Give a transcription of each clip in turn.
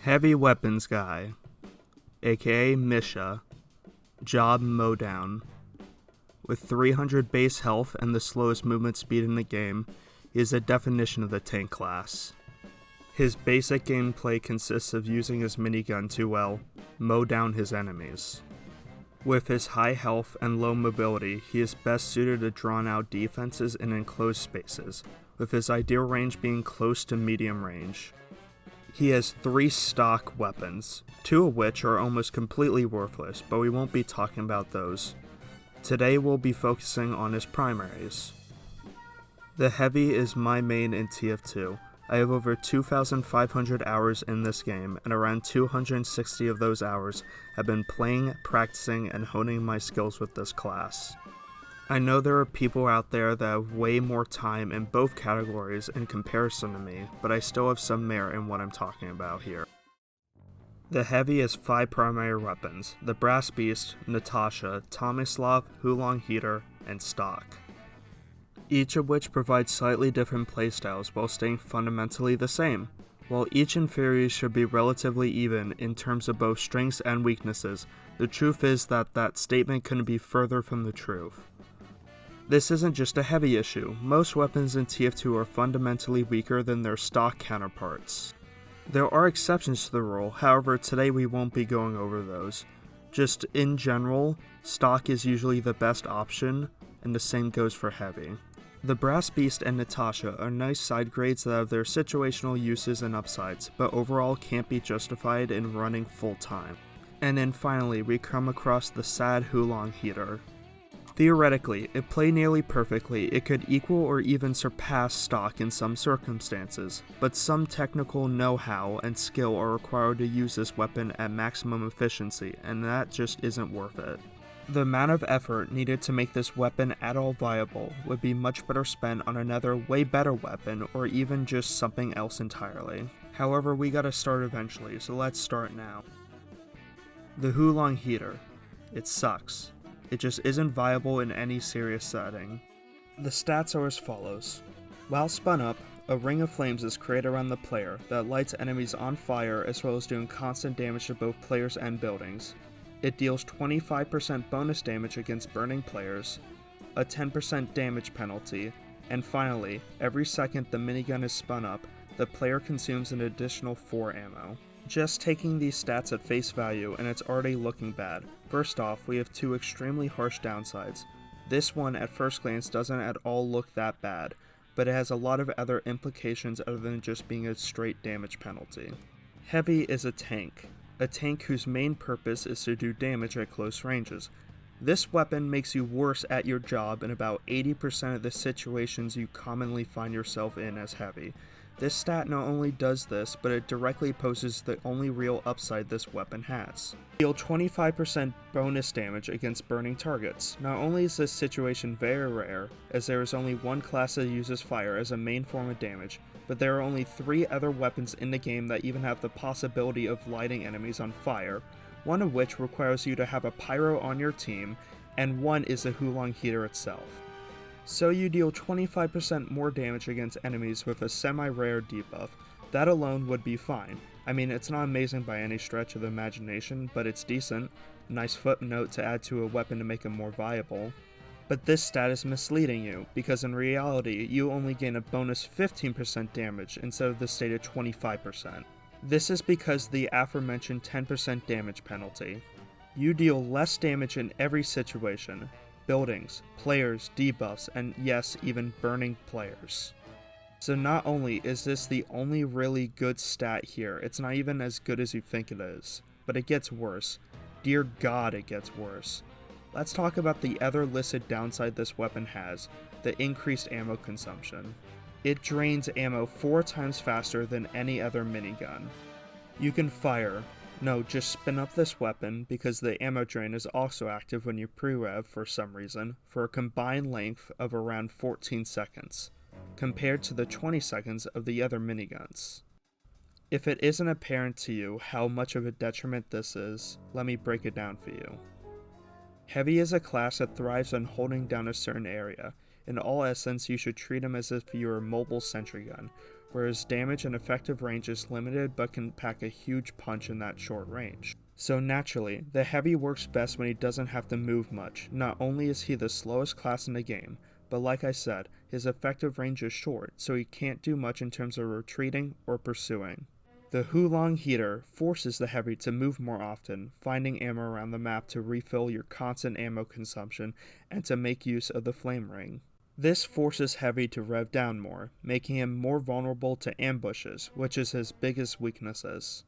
Heavy Weapons Guy, aka Misha, Job Mowdown. With 300 base health and the slowest movement speed in the game, he is a definition of the tank class. His basic gameplay consists of using his minigun to, mow down his enemies. With his high health and low mobility, he is best suited to drawn out defenses in enclosed spaces, with his ideal range being close to medium range. He has 3 stock weapons, 2 of which are almost completely worthless, but we won't be talking about those. Today we'll be focusing on his primaries. The Heavy is my main in TF2. I have over 2,500 hours in this game, and around 260 of those hours have been playing, practicing, and honing my skills with this class. I know there are people out there that have way more time in both categories in comparison to me, but I still have some merit in what I'm talking about here. The Heavy has 5 primary weapons: the Brass Beast, Natasha, Tomislav, Huo-Long Heater, and Stock. Each of which provides slightly different playstyles while staying fundamentally the same. While each inferior should be relatively even in terms of both strengths and weaknesses, the truth is that statement couldn't be further from the truth. This isn't just a Heavy issue. Most weapons in TF2 are fundamentally weaker than their stock counterparts. There are exceptions to the rule, however today we won't be going over those. Just in general, stock is usually the best option, and the same goes for Heavy. The Brass Beast and Natasha are nice side grades that have their situational uses and upsides, but overall can't be justified in running full time. And then finally, we come across the sad Huo-Long Heater. Theoretically, if played nearly perfectly, it could equal or even surpass stock in some circumstances, but some technical know-how and skill are required to use this weapon at maximum efficiency, and that just isn't worth it. The amount of effort needed to make this weapon at all viable would be much better spent on another way better weapon, or even just something else entirely. However, we gotta start eventually, so let's start now. The Huo-Long Heater. It sucks. It just isn't viable in any serious setting. The stats are as follows. While spun up, a ring of flames is created around the player that lights enemies on fire as well as doing constant damage to both players and buildings. It deals 25% bonus damage against burning players, a 10% damage penalty, and finally, every second the minigun is spun up, the player consumes an additional 4 ammo. Just taking these stats at face value and it's already looking bad. First off, we have 2 extremely harsh downsides. This one at first glance doesn't at all look that bad, but it has a lot of other implications other than just being a straight damage penalty. Heavy is a tank whose main purpose is to do damage at close ranges. This weapon makes you worse at your job in about 80% of the situations you commonly find yourself in as Heavy. This stat not only does this, but it directly opposes the only real upside this weapon has. Deal 25% bonus damage against burning targets. Not only is this situation very rare, as there is only one class that uses fire as a main form of damage, but there are only 3 other weapons in the game that even have the possibility of lighting enemies on fire, one of which requires you to have a pyro on your team, and one is the Huo-Long Heater itself. So you deal 25% more damage against enemies with a semi-rare debuff. That alone would be fine. I mean, it's not amazing by any stretch of the imagination, but it's decent. A nice footnote to add to a weapon to make it more viable. But this stat is misleading you, because in reality, you only gain a bonus 15% damage instead of the stated 25%. This is because the aforementioned 10% damage penalty. You deal less damage in every situation. Buildings, players, debuffs, and yes, even burning players. So not only is this the only really good stat here, it's not even as good as you think it is, but it gets worse. Dear God, it gets worse. Let's talk about the other listed downside this weapon has, the increased ammo consumption. It drains ammo 4 times faster than any other minigun. You can just spin up this weapon, because the ammo drain is also active when you pre-rev for some reason, for a combined length of around 14 seconds, compared to the 20 seconds of the other miniguns. If it isn't apparent to you how much of a detriment this is, let me break it down for you. Heavy is a class that thrives on holding down a certain area. In all essence, you should treat him as if you were a mobile sentry gun, whereas damage and effective range is limited but can pack a huge punch in that short range. So naturally, the heavy works best when he doesn't have to move much. Not only is he the slowest class in the game, but like I said, his effective range is short, so he can't do much in terms of retreating or pursuing. The Huo-Long Heater forces the heavy to move more often, finding ammo around the map to refill your constant ammo consumption and to make use of the flame ring. This forces heavy to rev down more, making him more vulnerable to ambushes, which is his biggest weaknesses.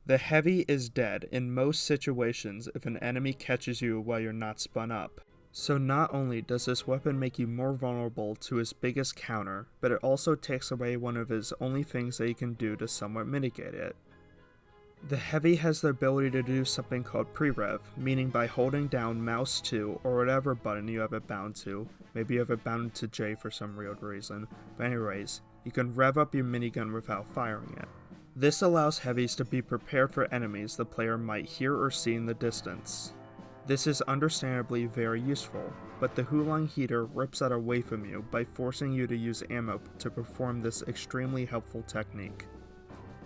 The heavy is dead in most situations if an enemy catches you while you're not spun up. So not only does this weapon make you more vulnerable to his biggest counter, but it also takes away one of his only things that he can do to somewhat mitigate it. The heavy has the ability to do something called pre-rev, meaning by holding down mouse 2 or whatever button you have it bound to, maybe you have it bound to J for some weird reason, but anyways, you can rev up your minigun without firing it. This allows heavies to be prepared for enemies the player might hear or see in the distance. This is understandably very useful, but the Huo-Long Heater rips that away from you by forcing you to use ammo to perform this extremely helpful technique.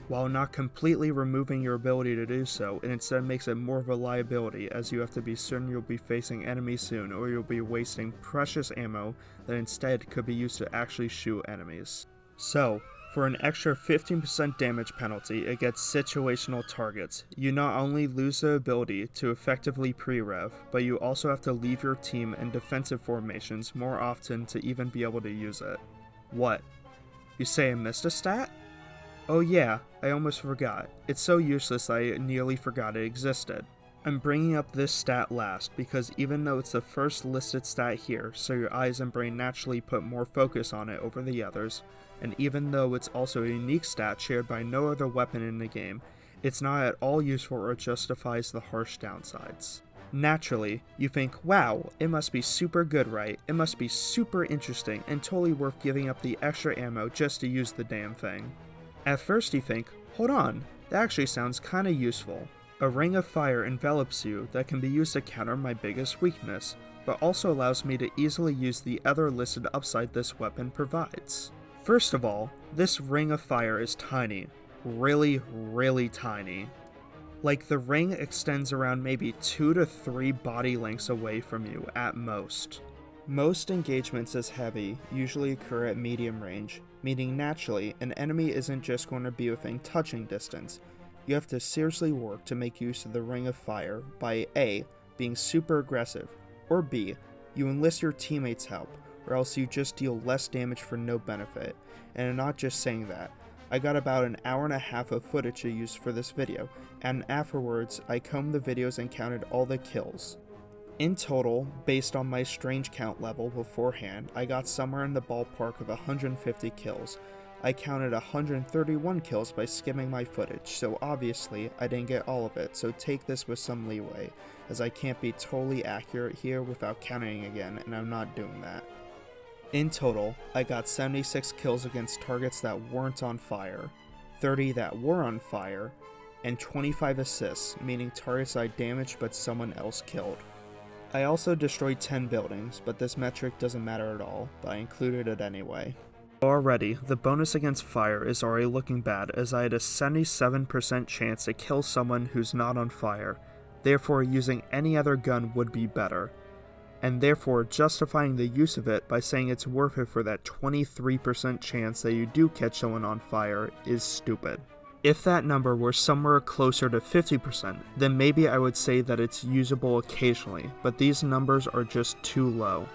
While not completely removing your ability to do so, it instead makes it more of a liability, as you have to be certain you'll be facing enemies soon or you'll be wasting precious ammo that instead could be used to actually shoot enemies. So, for an extra 15% damage penalty against situational targets, you not only lose the ability to effectively pre-rev, but you also have to leave your team in defensive formations more often to even be able to use it. What? You say I missed a stat? Oh yeah, I almost forgot. It's so useless I nearly forgot it existed. I'm bringing up this stat last because even though it's the first listed stat here, so your eyes and brain naturally put more focus on it over the others, and even though it's also a unique stat shared by no other weapon in the game, it's not at all useful or justifies the harsh downsides. Naturally, you think, wow, it must be super good, right? It must be super interesting and totally worth giving up the extra ammo just to use the damn thing. At first you think, hold on, that actually sounds kinda useful. A ring of fire envelops you that can be used to counter my biggest weakness, but also allows me to easily use the other listed upside this weapon provides. First of all, this ring of fire is tiny. Really, really tiny. Like the ring extends around maybe 2 to 3 body lengths away from you at most. Most engagements as heavy usually occur at medium range, meaning naturally an enemy isn't just going to be within touching distance. You have to seriously work to make use of the ring of fire by A, being super aggressive, or B, you enlist your teammates' help, or else you just deal less damage for no benefit. And I'm not just saying that. I got about an hour and a half of footage to use for this video, and afterwards I combed the videos and counted all the kills. In total, based on my strange count level beforehand, I got somewhere in the ballpark of 150 kills. I counted 131 kills by skimming my footage, so obviously I didn't get all of it, so take this with some leeway, as I can't be totally accurate here without counting again, and I'm not doing that. In total, I got 76 kills against targets that weren't on fire, 30 that were on fire, and 25 assists, meaning targets I damaged but someone else killed. I also destroyed 10 buildings, but this metric doesn't matter at all, but I included it anyway. Already, the bonus against fire is already looking bad, as I had a 77% chance to kill someone who's not on fire, therefore using any other gun would be better, and therefore justifying the use of it by saying it's worth it for that 23% chance that you do catch someone on fire is stupid. If that number were somewhere closer to 50%, then maybe I would say that it's usable occasionally, but these numbers are just too low.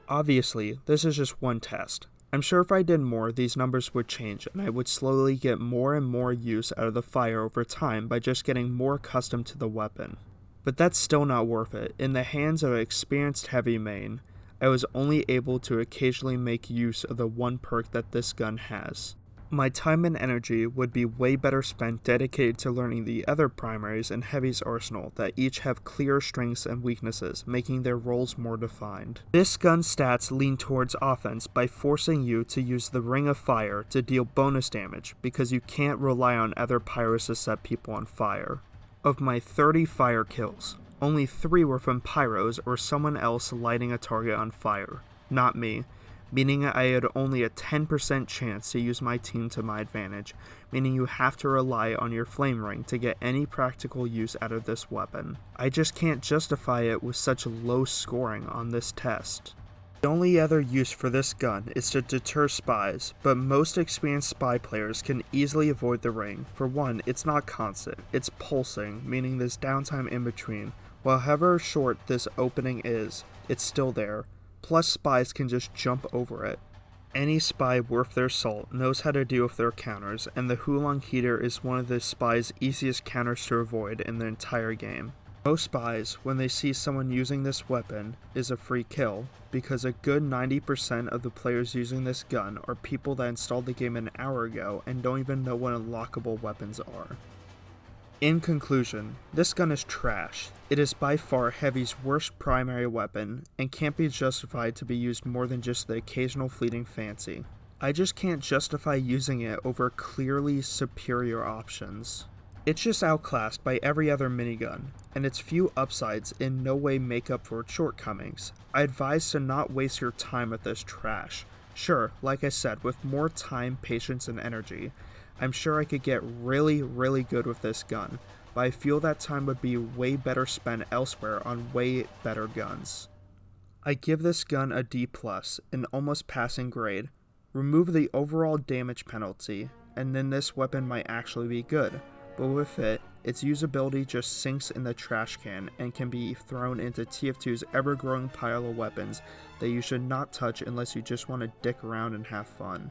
Obviously, this is just one test. I'm sure if I did more, these numbers would change, and I would slowly get more and more use out of the fire over time by just getting more accustomed to the weapon. But that's still not worth it. In the hands of an experienced heavy main, I was only able to occasionally make use of the one perk that this gun has. My time and energy would be way better spent dedicated to learning the other primaries in Heavy's arsenal that each have clear strengths and weaknesses, making their roles more defined. This gun's stats lean towards offense by forcing you to use the Ring of Fire to deal bonus damage, because you can't rely on other pyros to set people on fire. Of my 30 fire kills, only 3 were from pyros or someone else lighting a target on fire, not me. meaning I had only a 10% chance to use my team to my advantage, meaning you have to rely on your flame ring to get any practical use out of this weapon. I just can't justify it with such low scoring on this test. The only other use for this gun is to deter spies, but most experienced spy players can easily avoid the ring. For one, it's not constant, it's pulsing, meaning there's downtime in between. While however short this opening is, it's still there, plus spies can just jump over it. Any spy worth their salt knows how to deal with their counters, and the Huo-Long Heater is one of the spy's easiest counters to avoid in the entire game. Most spies, when they see someone using this weapon, is a free kill, because a good 90% of the players using this gun are people that installed the game an hour ago and don't even know what unlockable weapons are. In conclusion, this gun is trash. It is by far Heavy's worst primary weapon, and can't be justified to be used more than just the occasional fleeting fancy. I just can't justify using it over clearly superior options. It's just outclassed by every other minigun, and its few upsides in no way make up for its shortcomings. I advise to not waste your time with this trash. Sure, like I said, with more time, patience, and energy, I'm sure I could get really good with this gun, but I feel that time would be way better spent elsewhere on way better guns. I give this gun a D+, an almost passing grade. Remove the overall damage penalty, and then this weapon might actually be good. But with it, its usability just sinks in the trash can and can be thrown into TF2's ever-growing pile of weapons that you should not touch unless you just want to dick around and have fun.